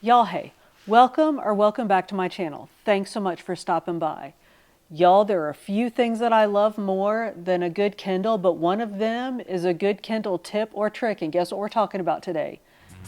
Y'all, hey, welcome back to my channel. Thanks so much for stopping by. Y'all, there are a few things that I love more than a good Kindle, but one of them is a good Kindle tip or trick, and guess what we're talking about today?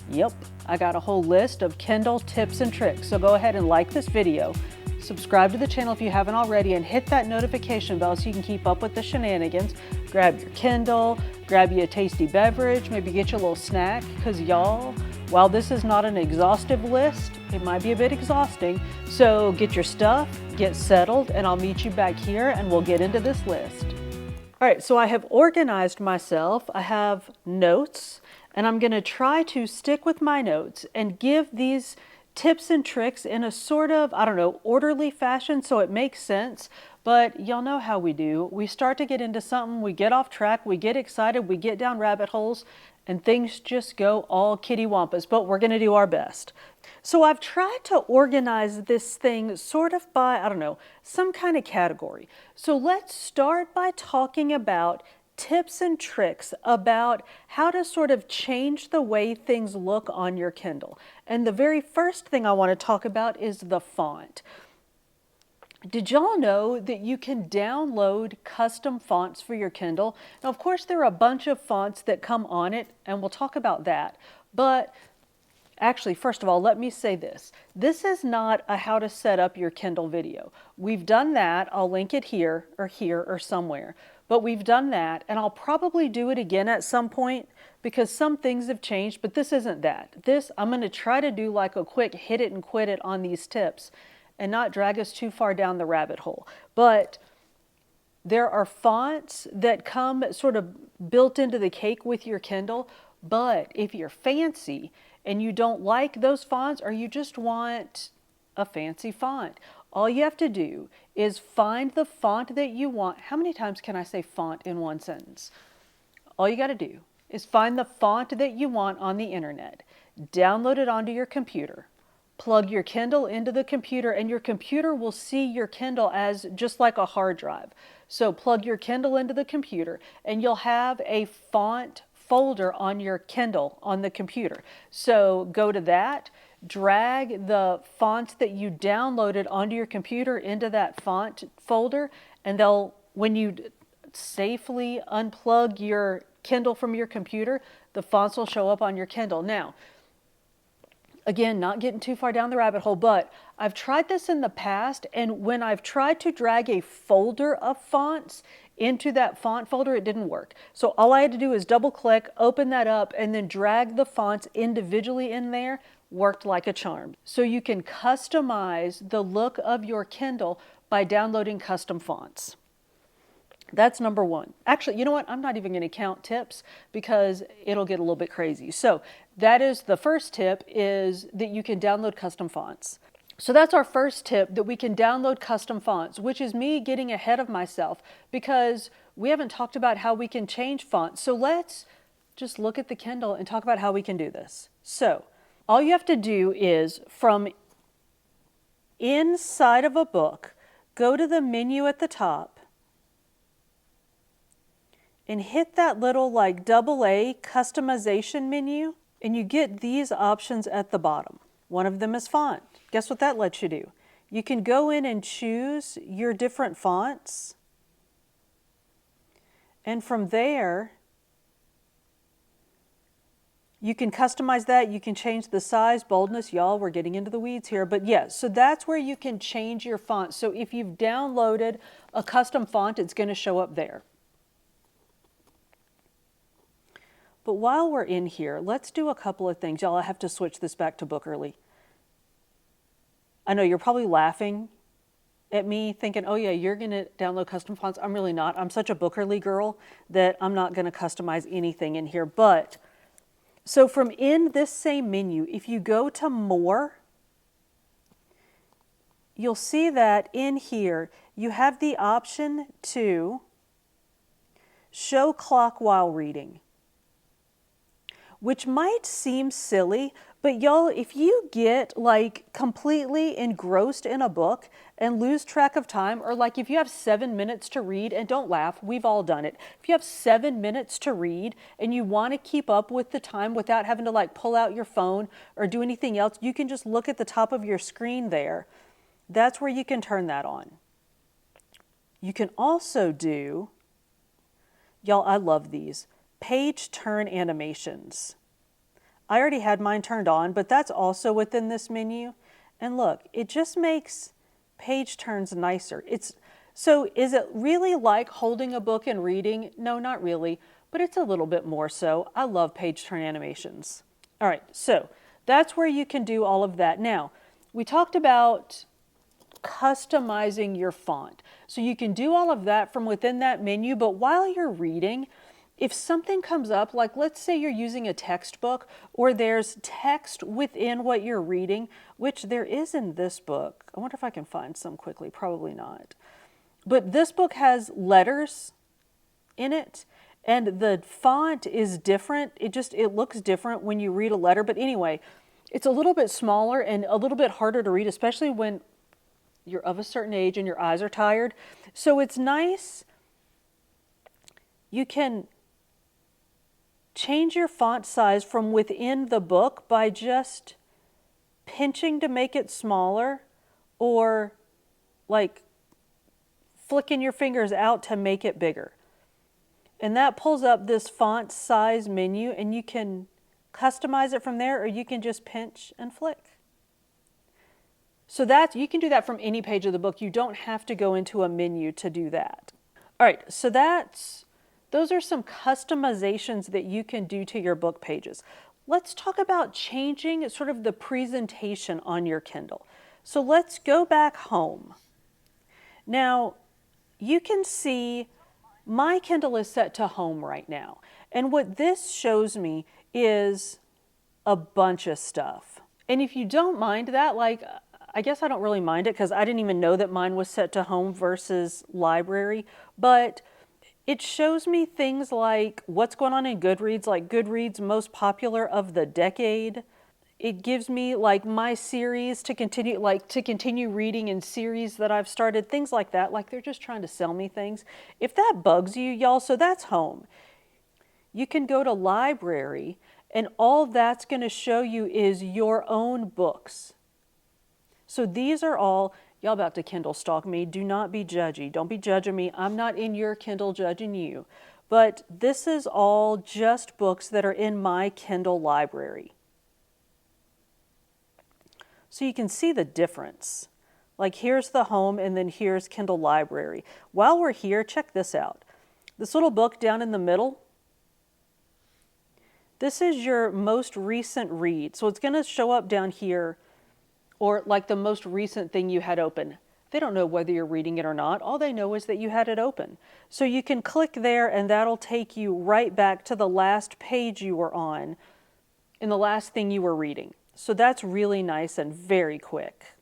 Yep, I got a whole list of Kindle tips and tricks, so go ahead and like this video, subscribe to the channel if you haven't already, and hit that notification bell so you can keep up with the shenanigans. Grab your Kindle, grab you a tasty beverage, maybe get you a little snack, because y'all, while this is not an exhaustive list, it might be a bit exhausting, so get your stuff, get settled, and I'll meet you back here and we'll get into this list. All right, so I have organized myself. I have notes, and I'm going to try to stick with my notes and give these tips and tricks in a sort of, orderly fashion so it makes sense. But y'all know how we do. We start to get into something, we get off track, we get excited, we get down rabbit holes, and things just go all kitty-wampus, but we're going to do our best. So I've tried to organize this thing sort of by, some kind of category. So let's start by talking about tips and tricks about how to sort of change the way things look on your Kindle. And the very first thing I want to talk about is the font. Did y'all know that you can download custom fonts for your Kindle? Now, of course, there are a bunch of fonts that come on it, and we'll talk about that. But actually, first of all, let me say this. This is not a how to set up your Kindle video. We've done that. I'll link it here or somewhere. But we've done that, and I'll probably do it again at some point because some things have changed, but this isn't that. This, I'm going to try to do like a quick hit it and quit it on these tips and not drag us too far down the rabbit hole. But there are fonts that come sort of built into the cake with your Kindle, but if you're fancy and you don't like those fonts or you just want a fancy font, all you have to do is find the font that you want. How many times can I say font in one sentence? All you got to do is find the font that you want on the internet, download it onto your computer, plug your Kindle into the computer, and your computer will see your Kindle as just like a hard drive. So plug your Kindle into the computer and you'll have a font folder on your Kindle on the computer. So go to that, drag the fonts that you downloaded onto your computer into that font folder, and when you safely unplug your Kindle from your computer, the fonts will show up on your Kindle. Now, again, not getting too far down the rabbit hole, but I've tried this in the past, and when I've tried to drag a folder of fonts into that font folder, it didn't work. So all I had to do is double click, open that up, and then drag the fonts individually in there. Worked like a charm. So you can customize the look of your Kindle by downloading custom fonts. That's number one. Actually, you know what? I'm not even going to count tips because it'll get a little bit crazy. So that is the first tip, is that you can download custom fonts. So that's our first tip, that we can download custom fonts, which is me getting ahead of myself because we haven't talked about how we can change fonts. So let's just look at the Kindle and talk about how we can do this. So all you have to do is, from inside of a book, go to the menu at the top and hit that little like AA customization menu, and you get these options at the bottom. One of them is font. Guess what that lets you do? You can go in and choose your different fonts, and from there you can customize that. You can change the size, boldness. Y'all, we're getting into the weeds here. But yes, so that's where you can change your font. So if you've downloaded a custom font, it's going to show up there. But while we're in here, let's do a couple of things. Y'all, I have to switch this back to Bookerly. I know you're probably laughing at me thinking, oh yeah, you're going to download custom fonts. I'm really not. I'm such a Bookerly girl that I'm not going to customize anything in here. But so from in this same menu, if you go to More, you'll see that in here you have the option to show clock while reading, which might seem silly, But y'all, if you get like completely engrossed in a book and lose track of time, or like if you have 7 minutes to read, and don't laugh, we've all done it. If you have 7 minutes to read and you want to keep up with the time without having to like pull out your phone or do anything else, you can just look at the top of your screen there. That's where you can turn that on. You can also do, y'all, I love these, page turn animations. I already had mine turned on, but that's also within this menu. And look, it just makes page turns nicer. So is it really like holding a book and reading? No, not really, but it's a little bit more so. I love page turn animations. All right, so that's where you can do all of that. Now, we talked about customizing your font. So you can do all of that from within that menu, but while you're reading, if something comes up, like let's say you're using a textbook or there's text within what you're reading, which there is in this book. I wonder if I can find some quickly, probably not. But this book has letters in it and the font is different. It looks different when you read a letter. But anyway, it's a little bit smaller and a little bit harder to read, especially when you're of a certain age and your eyes are tired. So it's nice. You can change your font size from within the book by just pinching to make it smaller or like flicking your fingers out to make it bigger. And that pulls up this font size menu and you can customize it from there or you can just pinch and flick. So you can do that from any page of the book. You don't have to go into a menu to do that. All right, so those are some customizations that you can do to your book pages. Let's talk about changing sort of the presentation on your Kindle. So let's go back home. Now, you can see my Kindle is set to home right now. And what this shows me is a bunch of stuff. And if you don't mind that, like, I guess I don't really mind it because I didn't even know that mine was set to home versus library, but it shows me things like what's going on in Goodreads, like Goodreads most popular of the decade. It gives me like my series to continue reading in series that I've started, things like that. Like they're just trying to sell me things. If that bugs you, y'all, so that's home. You can go to library and all that's going to show you is your own books. So these are all, y'all about to Kindle stalk me. Do not be judgy. Don't be judging me. I'm not in your Kindle judging you. But this is all just books that are in my Kindle library. So you can see the difference. Like here's the home and then here's Kindle library. While we're here, check this out. This little book down in the middle, this is your most recent read. So it's going to show up down here or like the most recent thing you had open. They don't know whether you're reading it or not. All they know is that you had it open. So you can click there and that'll take you right back to the last page you were on and the last thing you were reading. So that's really nice and very quick.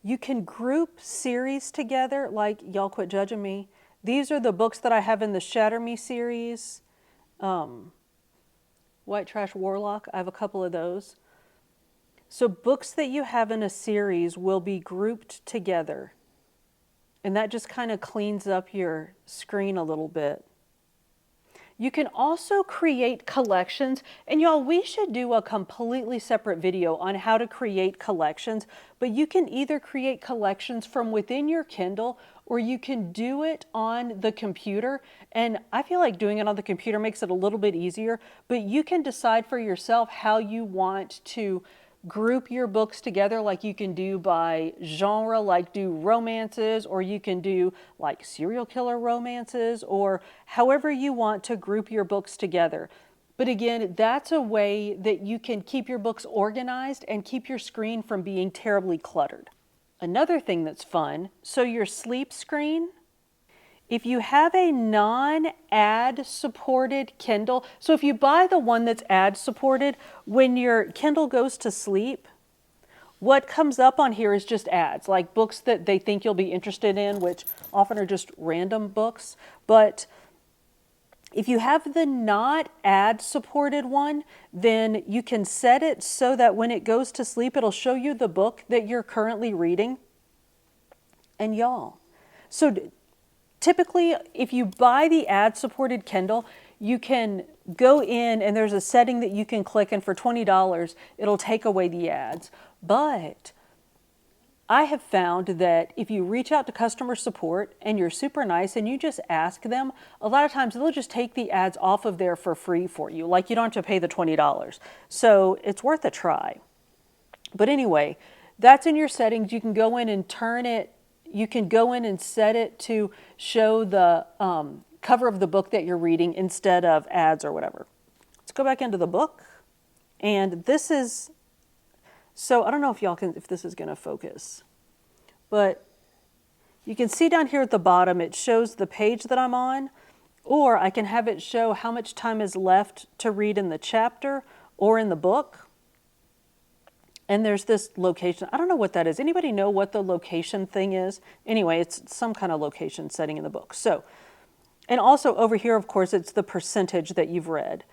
You can group series together, like y'all quit judging me. These are the books that I have in the Shatter Me series. White Trash Warlock, I have a couple of those. So books that you have in a series will be grouped together. And that just kind of cleans up your screen a little bit. You can also create collections, and y'all, we should do a completely separate video on how to create collections, but you can either create collections from within your Kindle or you can do it on the computer, and I feel like doing it on the computer makes it a little bit easier, but you can decide for yourself how you want to group your books together, like you can do by genre, like do romances, or you can do like serial killer romances, or however you want to group your books together. But again, that's a way that you can keep your books organized and keep your screen from being terribly cluttered. Another thing that's fun, so your sleep screen, if you have a non-ad supported Kindle, so if you buy the one that's ad supported, when your Kindle goes to sleep, what comes up on here is just ads, like books that they think you'll be interested in, which often are just random books. But If you have the not ad supported one, then you can set it so that when it goes to sleep, it'll show you the book that you're currently reading. And y'all, so typically if you buy the ad supported Kindle, you can go in and there's a setting that you can click, and for $20, it'll take away the ads. But I have found that if you reach out to customer support and you're super nice and you just ask them, a lot of times they'll just take the ads off of there for free for you. Like, you don't have to pay the $20. So it's worth a try. But anyway, that's in your settings. You can go in and turn it. You can go in and set it to show the cover of the book that you're reading instead of ads or whatever. Let's go back into the book. And this is, so I don't know if this is going to focus, but you can see down here at the bottom, it shows the page that I'm on, or I can have it show how much time is left to read in the chapter or in the book. And there's this location. I don't know what that is. Anybody know what the location thing is? Anyway, it's some kind of location setting in the book. So, and also over here, of course, it's the percentage that you've read.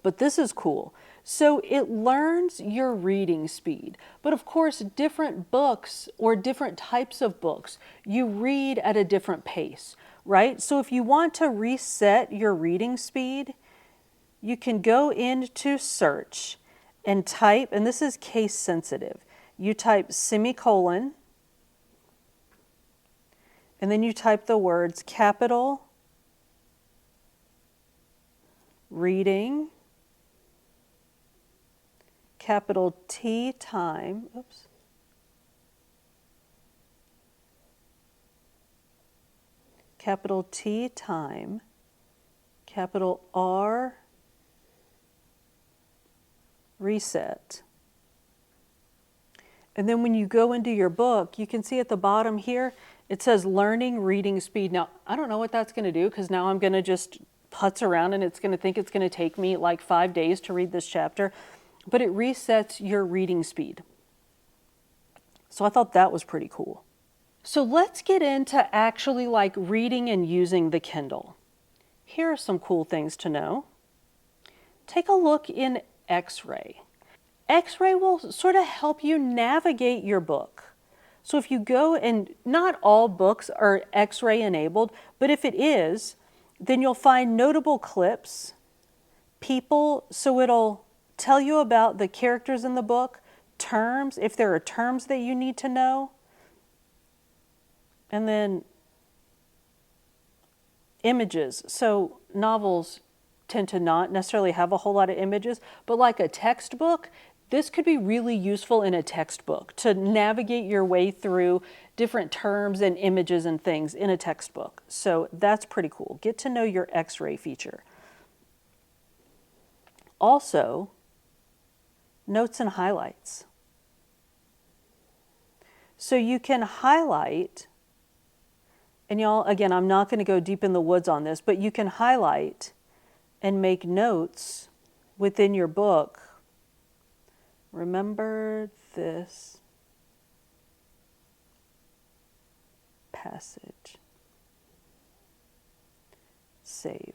But this is cool. So it learns your reading speed. But of course, different books or different types of books, you read at a different pace, right? So if you want to reset your reading speed, you can go into search and type, and this is case sensitive. You type semicolon, and then you type the words capital reading, capital T time, oops, capital T time, capital R reset. And then when you go into your book, you can see at the bottom here, it says learning reading speed. Now, I don't know what that's going to do, because now I'm going to just putz around and it's going to think it's going to take me like 5 days to read this chapter. But it resets your reading speed. So I thought that was pretty cool. So let's get into actually like reading and using the Kindle. Here are some cool things to know. Take a look in X-ray. X-ray will sort of help you navigate your book. So if you go, and not all books are X-ray enabled, but if it is, then you'll find notable clips, people, so it'll tell you about the characters in the book, terms, if there are terms that you need to know, and then images. So novels tend to not necessarily have a whole lot of images, but like a textbook, this could be really useful in a textbook to navigate your way through different terms and images and things in a textbook. So that's pretty cool. Get to know your X-ray feature. Also, notes and highlights. So you can highlight, and y'all, again, I'm not going to go deep in the woods on this, but you can highlight and make notes within your book. Remember this passage. Save.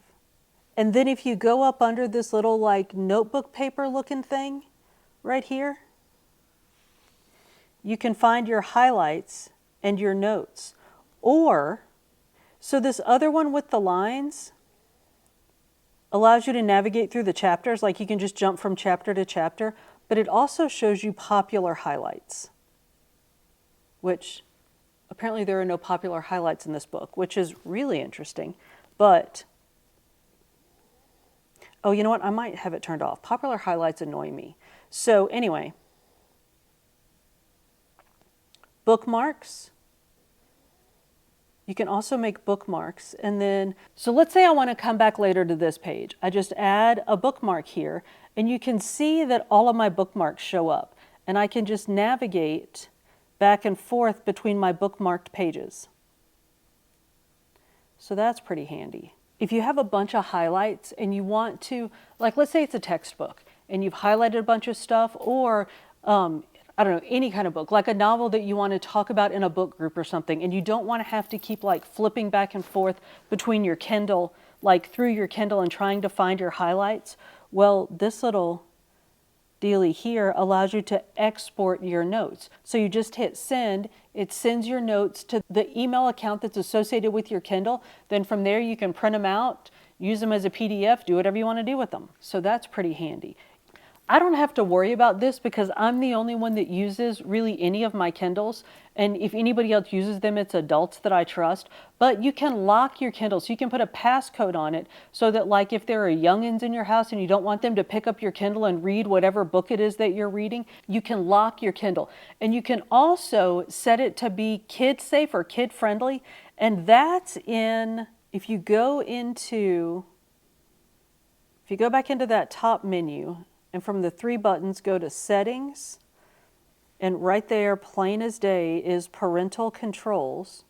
And then if you go up under this little like notebook paper looking thing right here, you can find your highlights and your notes. Or, so this other one with the lines allows you to navigate through the chapters, like you can just jump from chapter to chapter, but it also shows you popular highlights, which apparently there are no popular highlights in this book, which is really interesting. But, oh, you know what? I might have it turned off. Popular highlights annoy me. So anyway, bookmarks. You can also make bookmarks. And then, so let's say I want to come back later to this page. I just add a bookmark here, and you can see that all of my bookmarks show up. And I can just navigate back and forth between my bookmarked pages. So that's pretty handy. If you have a bunch of highlights and you want to, like let's say it's a textbook and you've highlighted a bunch of stuff, or I don't know, any kind of book, like a novel that you want to talk about in a book group or something, and you don't want to have to keep like flipping back and forth between your Kindle, like through your Kindle and trying to find your highlights. Well, this little dealie here allows you to export your notes. So you just hit send, it sends your notes to the email account that's associated with your Kindle. Then from there you can print them out, use them as a PDF, do whatever you want to do with them. So that's pretty handy. I don't have to worry about this because I'm the only one that uses really any of my Kindles. And if anybody else uses them, it's adults that I trust. But you can lock your Kindle, so you can put a passcode on it so that like if there are youngins in your house and you don't want them to pick up your Kindle and read whatever book it is that you're reading, you can lock your Kindle. And you can also set it to be kid safe or kid friendly. And that's if you go back into that top menu, and from the three buttons, go to Settings, and right there, plain as day, is Parental Controls.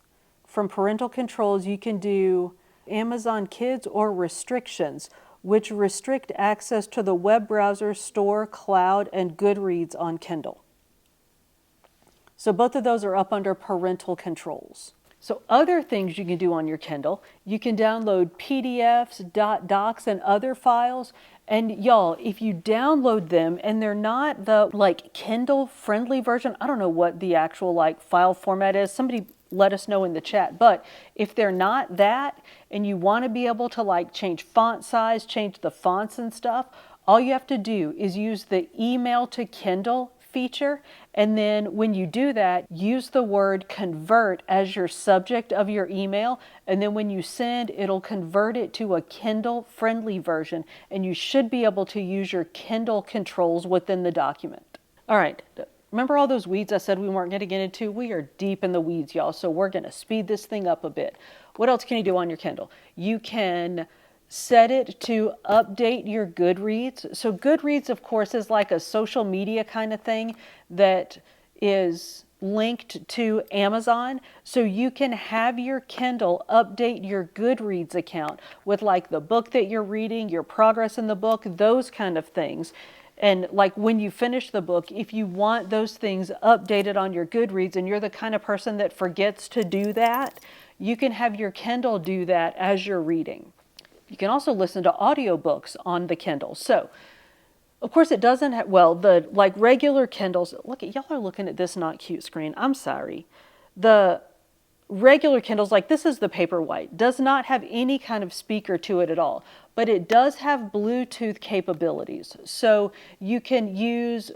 From Parental Controls, you can do Amazon Kids or Restrictions, which restrict access to the web browser, store, cloud, and Goodreads on Kindle. So both of those are up under Parental Controls. So other things you can do on your Kindle, you can download PDFs, docs, and other files. And y'all, if you download them and they're not the like Kindle friendly version, I don't know what the actual like file format is. Somebody let us know in the chat. But if they're not that and you want to be able to like change font size, change the fonts and stuff, all you have to do is use the email to Kindle feature, and then when you do that, use the word convert as your subject of your email, and then when you send, it'll convert it to a Kindle friendly version, and you should be able to use your Kindle controls within the document. All right, remember all those weeds I said we weren't going to get into? We are deep in the weeds, y'all, so we're going to speed this thing up a bit. What else can you do on your Kindle? You can set it to update your Goodreads. So Goodreads, of course, is like a social media kind of thing that is linked to Amazon. So you can have your Kindle update your Goodreads account with like the book that you're reading, your progress in the book, those kind of things. And like when you finish the book, if you want those things updated on your Goodreads and you're the kind of person that forgets to do that, you can have your Kindle do that as you're reading. You can also listen to audiobooks on the Kindle. So, of course, it doesn't have, well, the like regular Kindles, look at, y'all are looking at this not cute screen. I'm sorry. The regular Kindles, like this is the Paperwhite, does not have any kind of speaker to it at all, but it does have Bluetooth capabilities. So you can use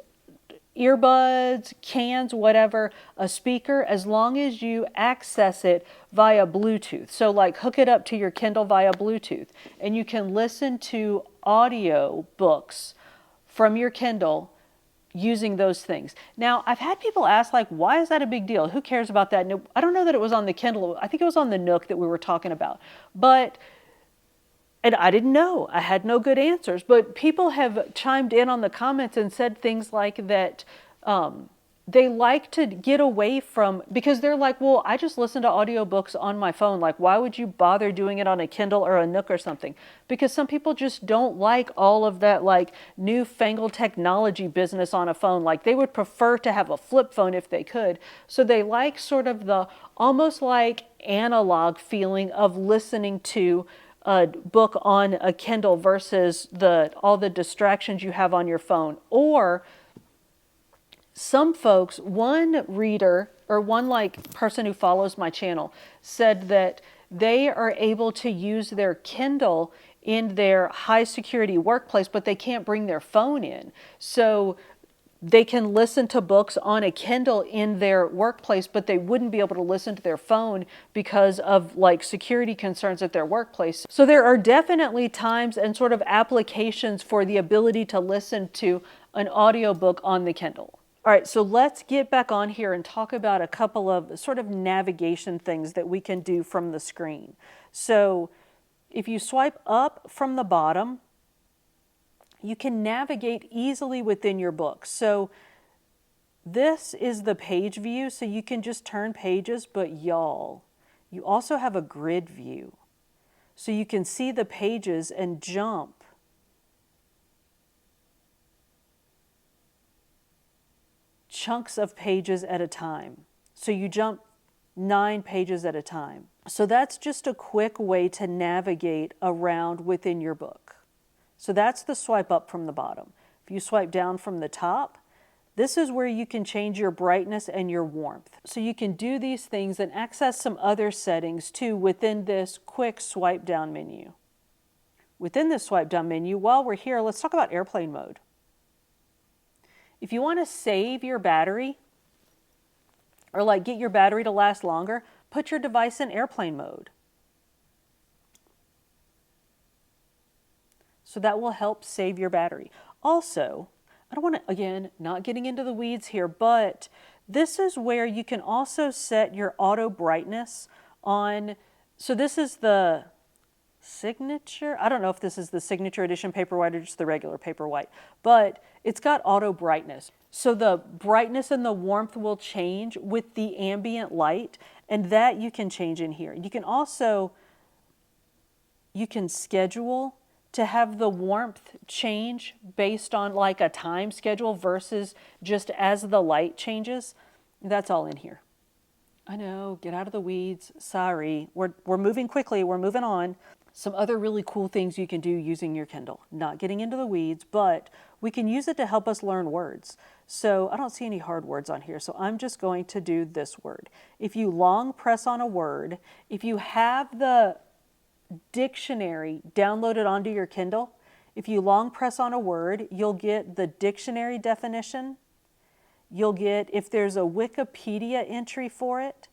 earbuds, cans, whatever, a speaker, as long as you access it via Bluetooth. So like hook it up to your Kindle via Bluetooth, and you can listen to audio books from your Kindle using those things. Now, I've had people ask like, why is that a big deal? Who cares about that? And I don't know that it was on the Kindle. I think it was on the Nook that we were talking about. And I didn't know. I had no good answers. But people have chimed in on the comments and said things like that they like to get away from, because they're like, well, I just listen to audiobooks on my phone. Like, why would you bother doing it on a Kindle or a Nook or something? Because some people just don't like all of that like newfangled technology business on a phone. Like they would prefer to have a flip phone if they could. So they like sort of the almost like analog feeling of listening to a book on a Kindle versus all the distractions you have on your phone. Or some folks, one reader or one like person who follows my channel said that they are able to use their Kindle in their high security workplace, but they can't bring their phone in. So they can listen to books on a Kindle in their workplace, but they wouldn't be able to listen to their phone because of like security concerns at their workplace. So there are definitely times and sort of applications for the ability to listen to an audiobook on the Kindle. All right, so let's get back on here and talk about a couple of sort of navigation things that we can do from the screen. So if you swipe up from the bottom, you can navigate easily within your book. So this is the page view, so you can just turn pages, but y'all, you also have a grid view. So you can see the pages and jump chunks of pages at a time. So you jump 9 pages at a time. So that's just a quick way to navigate around within your book. So that's the swipe up from the bottom. If you swipe down from the top, this is where you can change your brightness and your warmth. So you can do these things and access some other settings too within this quick swipe down menu. Within this swipe down menu, while we're here, let's talk about airplane mode. If you want to save your battery, or like get your battery to last longer, put your device in airplane mode. So that will help save your battery. Also, I don't want to, again, not getting into the weeds here, but this is where you can also set your auto brightness on. So this is the signature. I don't know if this is the signature edition Paperwhite or just the regular Paperwhite, but it's got auto brightness. So the brightness and the warmth will change with the ambient light, and that you can change in here. You can also, you can schedule to have the warmth change based on like a time schedule versus just as the light changes. That's all in here. I know, get out of the weeds. Sorry, we're moving quickly, we're moving on. Some other really cool things you can do using your Kindle. Not getting into the weeds, but we can use it to help us learn words. So I don't see any hard words on here, so I'm just going to do this word. If you long press on a word, if you have the dictionary downloaded onto your Kindle, if you long press on a word, you'll get the dictionary definition. You'll get, if there's a Wikipedia entry for it,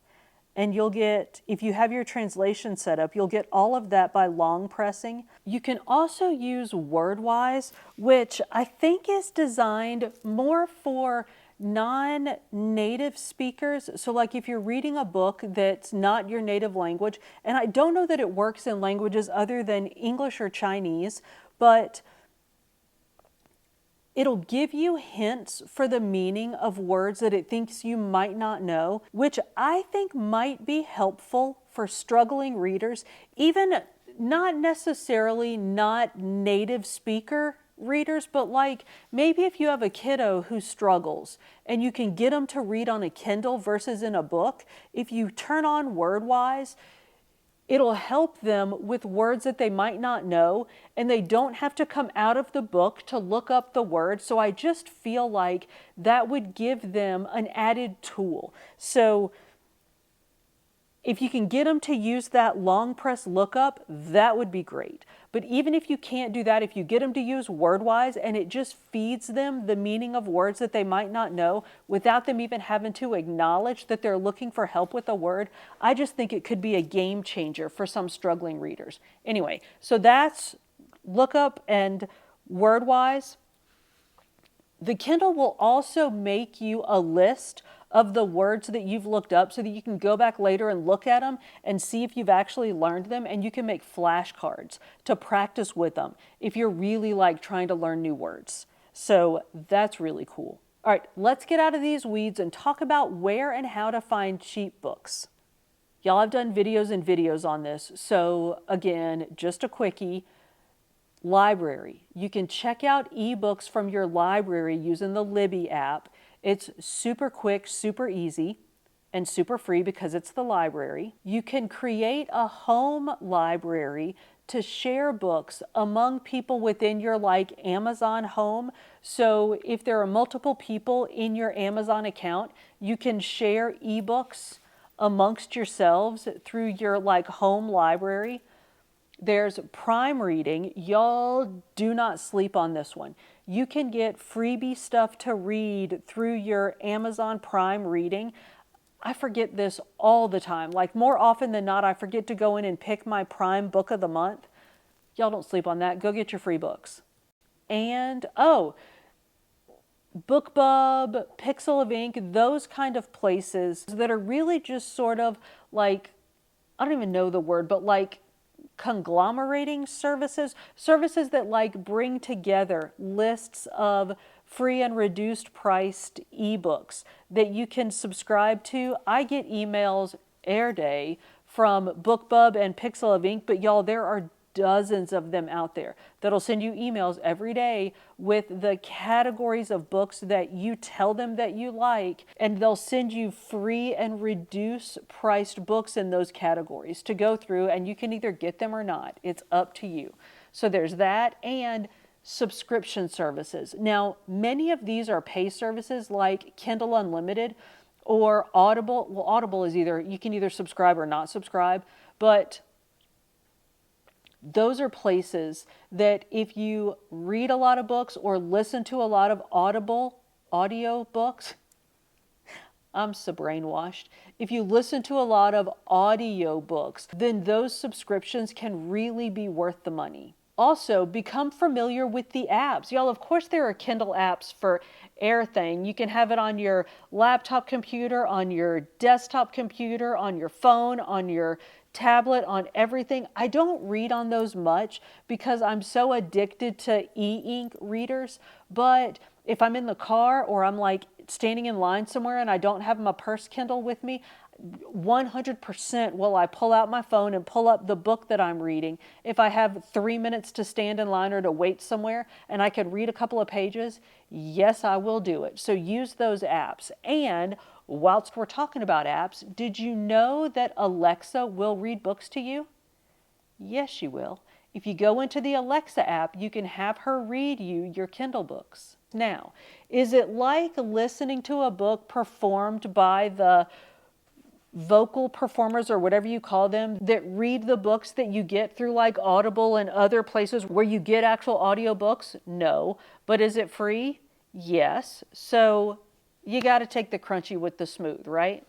and you'll get, if you have your translation set up, you'll get all of that by long pressing. You can also use WordWise, which I think is designed more for non-native speakers. So like if you're reading a book that's not your native language, and I don't know that it works in languages other than English or Chinese, but it'll give you hints for the meaning of words that it thinks you might not know, which I think might be helpful for struggling readers, even not necessarily not native speaker readers, but like maybe if you have a kiddo who struggles and you can get them to read on a Kindle versus in a book, if you turn on WordWise, it'll help them with words that they might not know, and they don't have to come out of the book to look up the word. So I just feel like that would give them an added tool. So if you can get them to use that long press lookup, that would be great. But even if you can't do that, if you get them to use WordWise and it just feeds them the meaning of words that they might not know without them even having to acknowledge that they're looking for help with a word, I just think it could be a game changer for some struggling readers. Anyway, so that's lookup and WordWise. The Kindle will also make you a list of the words that you've looked up so that you can go back later and look at them and see if you've actually learned them, and you can make flashcards to practice with them if you're really like trying to learn new words. So that's really cool. All right, let's get out of these weeds and talk about where and how to find cheap books. Y'all, I've done videos and videos on this, so again, just a quickie. Library. You can check out ebooks from your library using the Libby app. It's super quick, super easy, and super free because it's the library. You can create a home library to share books among people within your like Amazon home. So if there are multiple people in your Amazon account, you can share ebooks amongst yourselves through your like home library. There's Prime Reading. Y'all do not sleep on this one. You can get freebie stuff to read through your Amazon Prime Reading. I forget this all the time. Like more often than not, I forget to go in and pick my Prime book of the month. Y'all don't sleep on that. Go get your free books. And, BookBub, Pixel of Ink, those kind of places that are really just sort of like, I don't even know the word, but like conglomerating services that like bring together lists of free and reduced priced ebooks that you can subscribe to. I get emails every day from BookBub and Pixel of Ink, but y'all, there are dozens of them out there that'll send you emails every day with the categories of books that you tell them that you like, and they'll send you free and reduced priced books in those categories to go through, and you can either get them or not. It's up to you. So there's that, and subscription services. Now, many of these are pay services like Kindle Unlimited or Audible. Well, Audible is you can either subscribe or not subscribe, but those are places that if you read a lot of books or listen to a lot of audio books, I'm so brainwashed. If you listen to a lot of audio books, then those subscriptions can really be worth the money. Also, become familiar with the apps. Y'all, of course, there are Kindle apps for everything. You can have it on your laptop computer, on your desktop computer, on your phone, on your tablet, on everything. I don't read on those much because I'm so addicted to e-ink readers. But if I'm in the car or I'm like standing in line somewhere and I don't have my purse Kindle with me, 100% will I pull out my phone and pull up the book that I'm reading. If I have 3 minutes to stand in line or to wait somewhere and I could read a couple of pages, yes, I will do it. So use those apps. And whilst we're talking about apps, did you know that Alexa will read books to you? Yes, she will. If you go into the Alexa app, you can have her read you your Kindle books. Now, is it like listening to a book performed by the vocal performers or whatever you call them that read the books that you get through like Audible and other places where you get actual audiobooks? No. But is it free? Yes. So you got to take the crunchy with the smooth, right?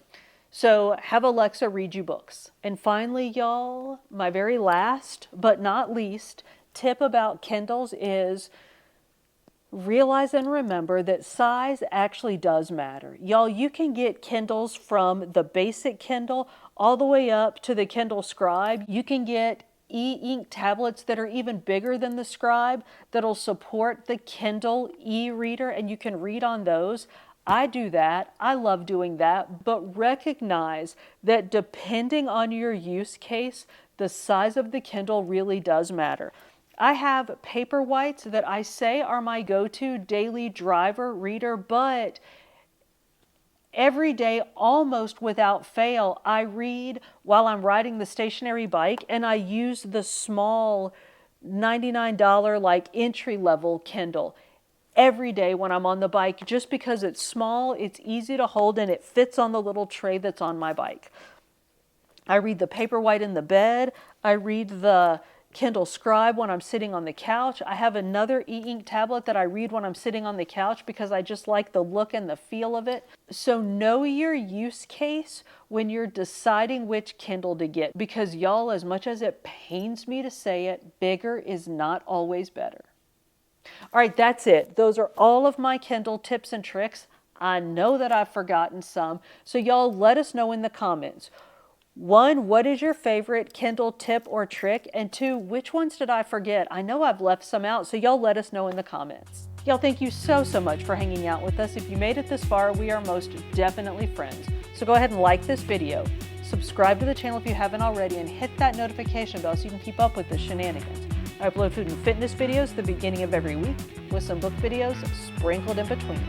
So have Alexa read you books. And finally, y'all, my very last but not least tip about Kindles is realize and remember that size actually does matter. Y'all, you can get Kindles from the basic Kindle all the way up to the Kindle Scribe. You can get e-ink tablets that are even bigger than the Scribe that'll support the Kindle e-reader, and you can read on those. I do that. I love doing that, but recognize that depending on your use case, the size of the Kindle really does matter. I have Paperwhites that I say are my go-to daily driver reader, but every day, almost without fail, I read while I'm riding the stationary bike, and I use the small $99 like entry-level Kindle every day when I'm on the bike, just because it's small, it's easy to hold, and it fits on the little tray that's on my bike. I read the Paperwhite in the bed. I read the Kindle Scribe when I'm sitting on the couch. I have another e-ink tablet that I read when I'm sitting on the couch because I just like the look and the feel of it. So know your use case when you're deciding which Kindle to get, because y'all, as much as it pains me to say it, bigger is not always better. All right, that's it. Those are all of my Kindle tips and tricks. I know that I've forgotten some, so y'all let us know in the comments. 1, what is your favorite Kindle tip or trick? And 2, which ones did I forget? I know I've left some out, so y'all let us know in the comments. Y'all, thank you so much for hanging out with us. If you made it this far, we are most definitely friends. So go ahead and like this video, subscribe to the channel if you haven't already, and hit that notification bell so you can keep up with the shenanigans. I upload food and fitness videos at the beginning of every week with some book videos sprinkled in between.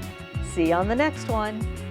See you on the next one.